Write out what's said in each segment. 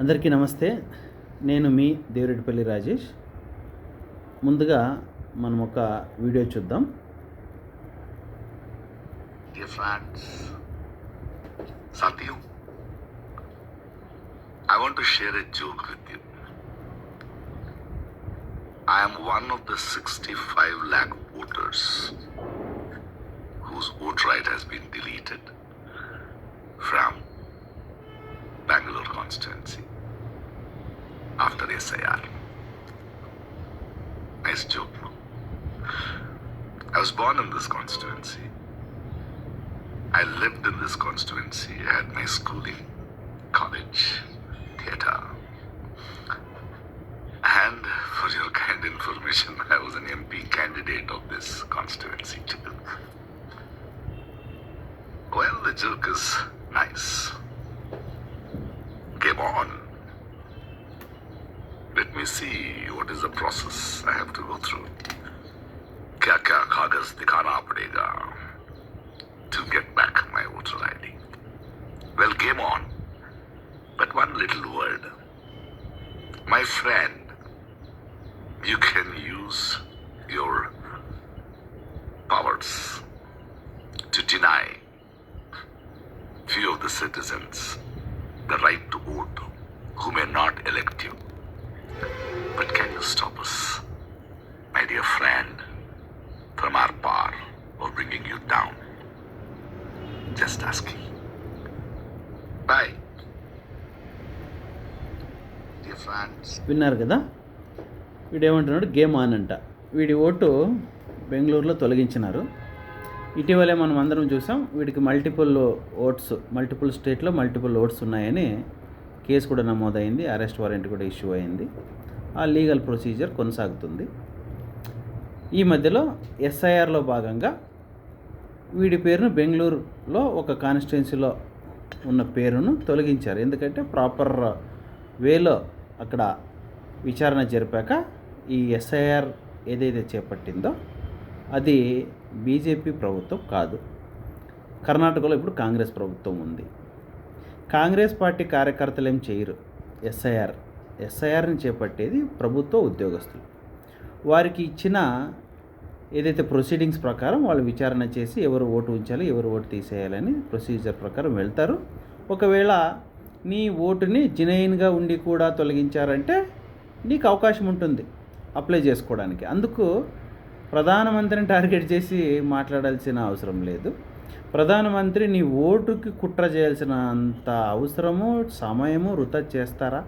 అందరికీ నమస్తే. నేను మీ దేవరెడ్డిపల్లి రాజేష్. ముందుగా మనం ఒక వీడియో చూద్దాం. Dear friends, Satyu, I want to share a joke with you. I am one of the 65 lakh voters whose vote right has been deleted from Bangalore constituency after SIR. Nice joke, no? I was born in this constituency. I lived in this constituency. I had my schooling, college, theatre. And for your kind information, I was an MP candidate of this constituency too. Well, the joke is nice. Game on. Let me see what is the process I have to go through. क्या क्या कागज दिखाना पड़ेगा to get back my voter ID. Well, game on. But one little word. My friend, you can use your powers to deny few of the citizens the right to vote who may not elect you. But can you stop us, my dear friend, from our power or bringing you down? Just asking. Bye. Dear friends. విన్నారు కదా, వీడేమంటున్నాడు? Game on అంట. వీడి vote బెంగళూరులో తొలగించినారు. ఇటీవలే మనం అందరం చూసాం, వీడికి మల్టిపుల్ స్టేట్లో మల్టిపుల్ ఓట్స్ ఉన్నాయని కేసు కూడా నమోదైంది, అరెస్ట్ వారెంట్ కూడా ఇష్యూ అయింది. ఆ లీగల్ ప్రొసీజర్ కొనసాగుతుంది. ఈ మధ్యలో ఎస్ఐఆర్లో భాగంగా వీడి పేరును బెంగళూరులో ఒక కాన్స్టిట్యున్సీలో ఉన్న పేరును తొలగించారు. ఎందుకంటే ప్రాపర్ వేలో అక్కడ విచారణ జరిపాక ఈ ఎస్ఐఆర్ ఏదైతే చేపట్టిందో అది బీజేపీ ప్రభుత్వం కాదు. కర్ణాటకలో ఇప్పుడు కాంగ్రెస్ ప్రభుత్వం ఉంది. కాంగ్రెస్ పార్టీ కార్యకర్తలు ఏం చేయరు. ఎస్ఐఆర్ని చేపట్టేది ప్రభుత్వ ఉద్యోగస్తులు. వారికి ఇచ్చిన ఏదైతే ప్రొసీడింగ్స్ ప్రకారం వాళ్ళు విచారణ చేసి ఎవరు ఓటు ఉంచాలి, ఎవరు ఓటు తీసేయాలని ప్రొసీజర్ ప్రకారం వెళ్తారు. ఒకవేళ నీ ఓటుని జెన్యూన్గా ఉండి కూడా తొలగించారంటే నీకు అవకాశం ఉంటుంది అప్లై చేసుకోవడానికి. అందుకు ప్రధానమంత్రిని టార్గెట్ చేసి మాట్లాడాల్సిన అవసరం లేదు. ప్రధానమంత్రి నీ ఓటుకి కుట్ర చేయాల్సిన అంత అవసరము, సమయము వృధా చేస్తారా?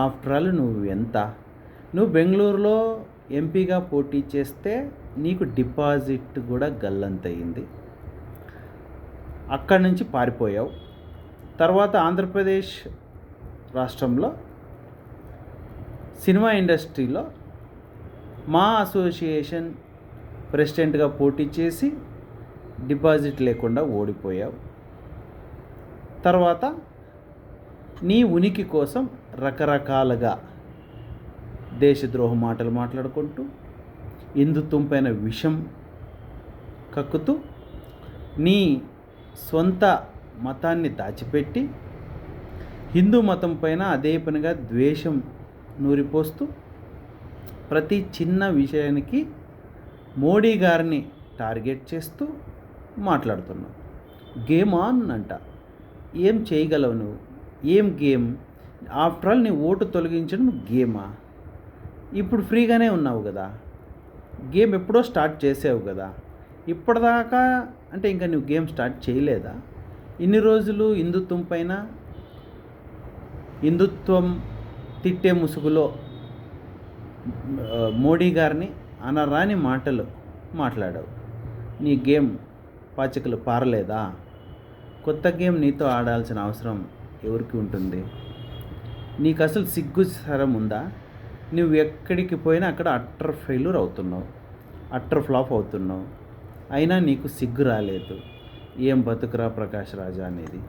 ఆఫ్టర్ ఆల్ నువ్వు బెంగళూరులో ఎంపీగా పోటీ చేస్తే నీకు డిపాజిట్ కూడా గల్లంతయింది. అక్కడి నుంచి పారిపోయావు. తర్వాత ఆంధ్రప్రదేశ్ రాష్ట్రంలో సినిమా ఇండస్ట్రీలో మా అసోసియేషన్ ప్రెసిడెంట్గా పోటీ చేసి డిపాజిట్ లేకుండా ఓడిపోయావు. తర్వాత నీ ఉనికి కోసం రకరకాలుగా దేశద్రోహ మాటలు మాట్లాడుకుంటూ, హిందుత్వం పైన విషం కక్కుతూ, నీ సొంత మతాన్ని దాచిపెట్టి హిందూ మతం పైన అదే పనిగా ద్వేషం నూరిపోస్తూ ప్రతి చిన్న విషయానికి మోడీ గారిని టార్గెట్ చేస్తూ మాట్లాడుతున్నావు. గేమ్ ఆన్ అంట. ఏం చేయగలవు నువ్వు? ఏం గేమ్? ఆఫ్టర్ ఆల్ నీ ఓటు తొలగించడం గేమా? ఇప్పుడు ఫ్రీగానే ఉన్నావు కదా, గేమ్ ఎప్పుడో స్టార్ట్ చేసావు కదా. ఇప్పటిదాకా అంటే ఇంకా నువ్వు గేమ్ స్టార్ట్ చేయలేదా? ఇన్ని రోజులు హిందుత్వం తిట్టే ముసుగులో మోడీ గారిని అనరాని మాటలు మాట్లాడావు. నీ గేమ్ పాచికలు పారలేదా? కొత్త గేమ్ నీతో ఆడాల్సిన అవసరం ఎవరికి ఉంటుంది? నీకు అసలు సిగ్గు సరం ఉందా? నువ్వు ఎక్కడికి పోయినా అక్కడ అట్టర్ ఫెయిల్యూర్ అవుతున్నావు, అట్టర్ ఫ్లాప్ అవుతున్నావు. అయినా నీకు సిగ్గు రాలేదు. ఏం బతుకురా ప్రకాష్ రాజా అనేది.